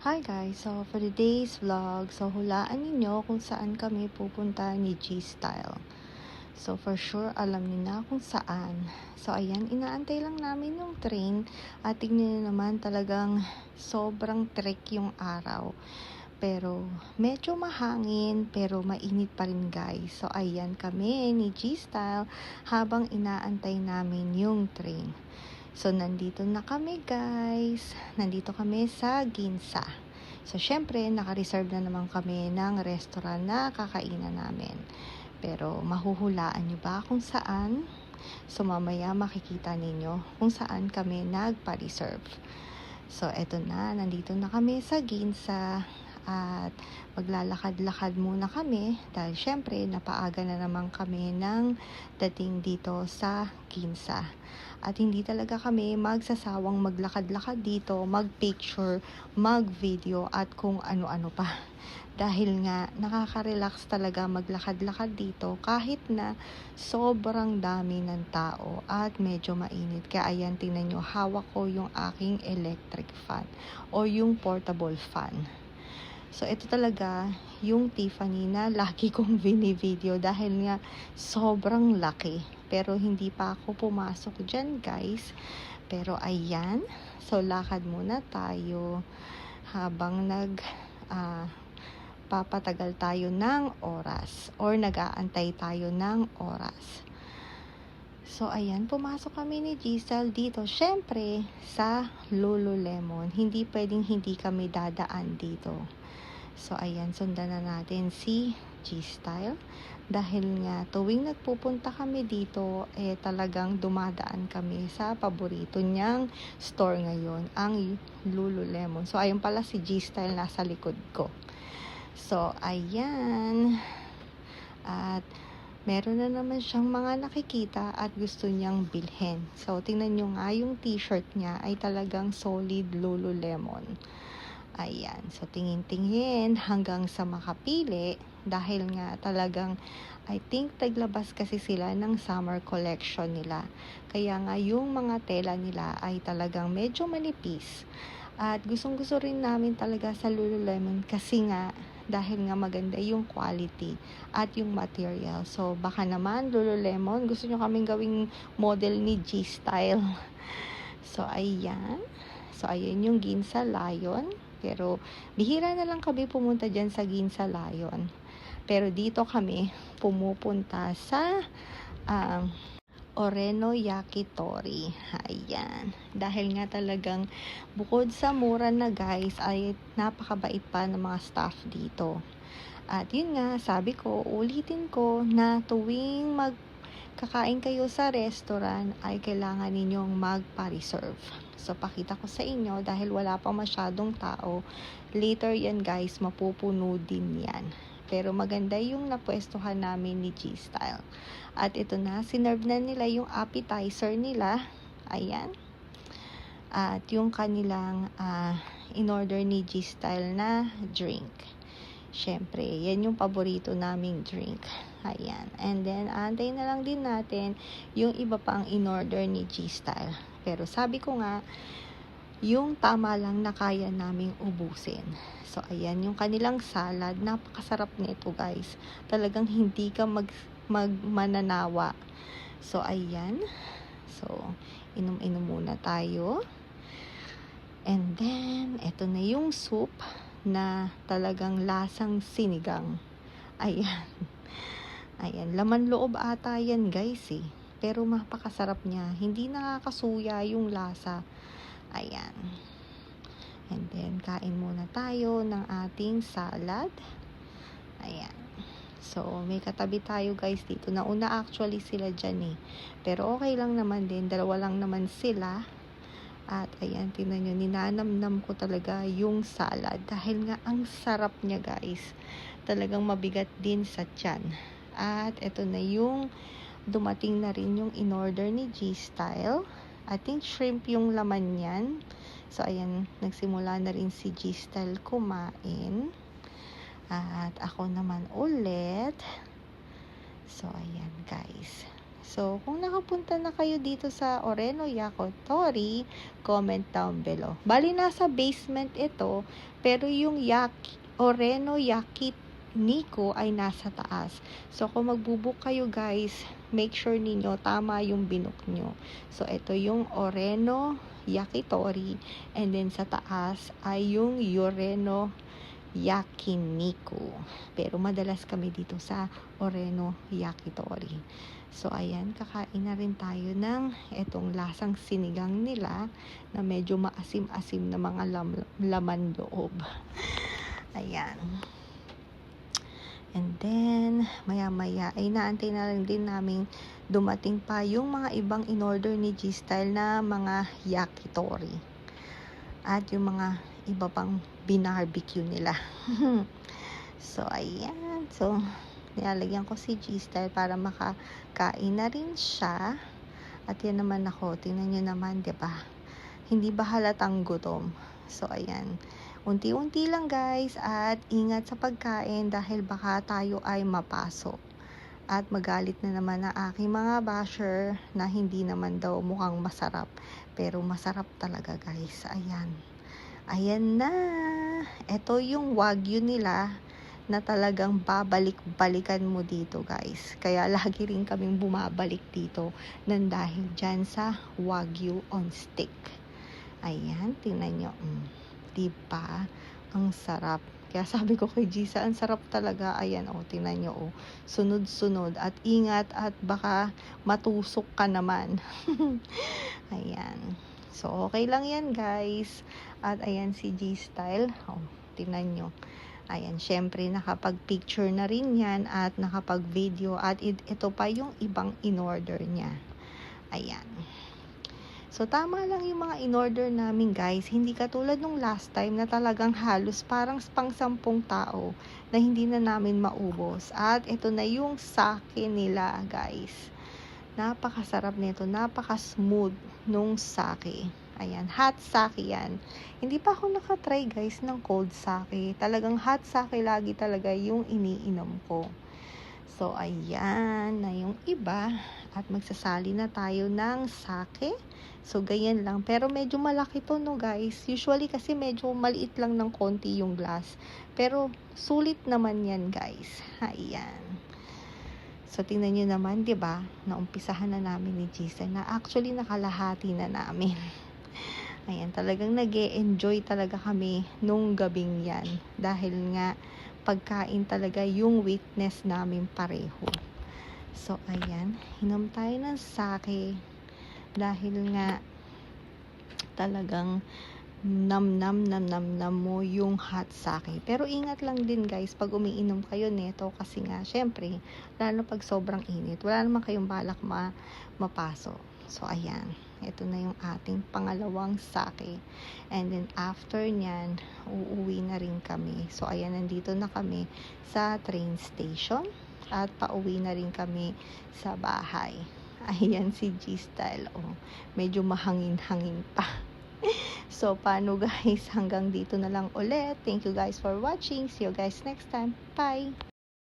Hi guys, so for today's vlog, so hulaan ninyo kung saan kami pupunta ni G-Style. So for sure, alam niyo na kung saan. So ayan, inaantay lang namin yung train at tingnan niyo naman talagang sobrang trek yung araw. Pero medyo mahangin pero mainit pa rin guys. So ayan kami ni G-Style habang inaantay namin yung train. So, nandito na kami guys. Nandito kami sa Ginza. So, syempre, naka-reserve na naman kami ng restaurant na kakainan namin. Pero, mahuhulaan nyo ba kung saan? So, mamaya makikita ninyo kung saan kami nagpa-reserve. So, eto na. Nandito na kami sa Ginza. At maglalakad-lakad muna kami dahil syempre napaaga na naman kami ng dating dito sa Ginza. At hindi talaga kami magsasawang maglakad-lakad dito, mag-picture, mag-video at kung ano-ano pa. Dahil nga nakaka-relax talaga maglakad-lakad dito kahit na sobrang dami ng tao at medyo mainit. Kaya ayan, tingnan nyo, hawak ko yung aking electric fan o yung portable fan. So, ito talaga yung Tiffany na lagi kong bini-video dahil nga sobrang laki. Pero hindi pa ako pumasok dyan, guys. Pero ayan. So, lakad muna tayo habang papatagal tayo ng oras or nag-aantay tayo ng oras. So, ayan, pumasok kami ni Giselle dito. Syempre, sa Lululemon. Hindi pwedeng hindi kami dadaan dito. So, ayan, sundan na natin si G-Style. Dahil nga, tuwing nagpupunta kami dito, talagang dumadaan kami sa paborito niyang store ngayon, ang Lululemon. So, ayun pala si G-Style nasa likod ko. So, ayan. At, meron na naman siyang mga nakikita at gusto niyang bilhin. So, tingnan nyo nga, yung t-shirt niya ay talagang solid Lululemon. Ayan, so tingin-tingin hanggang sa makapili dahil nga talagang I think taglabas kasi sila ng summer collection nila. Kaya nga yung mga tela nila ay talagang medyo manipis. At gustong-gusto rin namin talaga sa Lululemon kasi nga dahil nga maganda yung quality at yung material. So baka naman Lululemon, gusto nyo kaming gawing model ni G-Style. So ayan. So ayan yung Ginza Lion. Pero bihira na lang kami pumunta dyan sa Ginza Lion. Pero dito kami pumupunta sa Oreno Yakitori. Ayan. Dahil nga talagang bukod sa mura na guys, ay napakabait pa ng mga staff dito. At yun nga, sabi ko, ulitin ko na tuwing kakain kayo sa restaurant ay kailangan ninyong magpa-reserve. So, pakita ko sa inyo dahil wala pa masyadong tao. Later yan guys, mapupuno din yan. Pero maganda yung napwestuhan namin ni G-Style. At ito na, sinerve na nila yung appetizer nila. Ayan. At yung kanilang in-order ni G-Style na drink. Syempre, yan yung paborito naming drink. Ayan. And then, antay na lang din natin yung iba pang in-order ni G-Style. Pero sabi ko nga, yung tama lang na kaya naming ubusin. So, ayan, yung kanilang salad. Napakasarap nito, guys. Talagang hindi ka magmananawa. So, ayan. So, inom-inom muna tayo. And then, eto na yung soup na talagang lasang sinigang. Ayan. Ayan. Laman loob ata yan, guys, eh. Pero mapakasarap niya. Hindi nakakasuya yung lasa. Ayan. And then, kain muna tayo ng ating salad. Ayan. So, may katabi tayo, guys, dito. Nauna actually sila dyan, eh. Pero okay lang naman din. Dalawa lang naman sila. At ayan, tingnan nyo, ninanamnam ko talaga yung salad. Dahil nga, ang sarap niya guys. Talagang mabigat din sa tiyan. At ito na yung dumating na rin yung in-order ni G-Style. I think shrimp yung laman yan. So ayan, nagsimula na rin si G-Style kumain. At ako naman ulit. So ayan guys. So, kung nakapunta na kayo dito sa Oreno Yakitori, comment down below. Bali, nasa basement ito, pero yung Oreno Yakiniku ay nasa taas. So, kung magbubook kayo guys, make sure ninyo tama yung binook nyo. So, ito yung Oreno Yakitori, and then sa taas ay yung Oreno Yakiniku. Pero madalas kami dito sa Oreno Yakitori. So, ayan, kakain na rin tayo ng etong lasang sinigang nila na medyo maasim-asim na mga laman loob. Ayan. And then, maya-maya ay naantay na rin din namin dumating pa yung mga ibang in-order ni G-Style na mga yakitori. At yung mga iba pang binarbecue nila. So, ayan. So, nilalagyan ko si G-Style para makakain na rin siya. At yan naman ako. Tingnan nyo naman, diba? Hindi ba halatang gutom? So, ayan. Unti-unti lang guys. At ingat sa pagkain dahil baka tayo ay mapasok. At magalit na naman ang aking mga basher na hindi naman daw mukhang masarap. Pero masarap talaga guys. Ayan. Ayan na. Ito yung wagyu nila na talagang babalik-balikan mo dito guys. Kaya lagi rin kaming bumabalik dito nang dahil dyan sa wagyu on stick. Ayan, tingnan nyo. Diba? Ang sarap. Kaya sabi ko kay Gisa, ang sarap talaga. Ayan, tingnan nyo. Sunod-sunod. At ingat at baka matusok ka naman. Ayan. So, okay lang yan guys. At ayan si G-Style. Tingnan nyo. Ayan, syempre nakapag-picture na rin yan at nakapag-video. At ito pa yung ibang in-order niya. Ayan. So, tama lang yung mga in-order namin guys. Hindi katulad nung last time na talagang halos parang pang 10 tao na hindi na namin maubos. At ito na yung sake nila guys. Napakasarap nito, napaka-smooth nung sake. Ayan, hot sake yan. Hindi pa ako nakatry guys ng cold sake. Talagang hot sake lagi talaga yung iniinom ko. So, ayan na yung iba. At magsasali na tayo ng sake. So, ganyan lang. Pero medyo malaki to no guys. Usually kasi medyo maliit lang ng konti yung glass. Pero sulit naman yan guys. Ayan. So, tingnan nyo naman, di ba? Naumpisahan na namin ni Gisa na actually nakalahati na namin. Ayan, talagang nag-e-enjoy talaga kami nung gabing yan. Dahil nga, pagkain talaga yung weakness namin pareho. So, ayan. Inom tayo ng sake. Dahil nga, talagang nam mo yung hot sake. Pero ingat lang din guys pag umiinom kayo nito kasi nga syempre lalo pag sobrang init wala naman kayong balak mapasok. So ayan, ito na yung ating pangalawang sake, and then after nyan uuwi na rin kami. So ayan, nandito na kami sa train station at pauwi na rin kami sa bahay. Ayan si G-Style, medyo mahangin-hangin pa. So, paano guys? Hanggang dito na lang ulit. Thank you guys for watching. See you guys next time. Bye!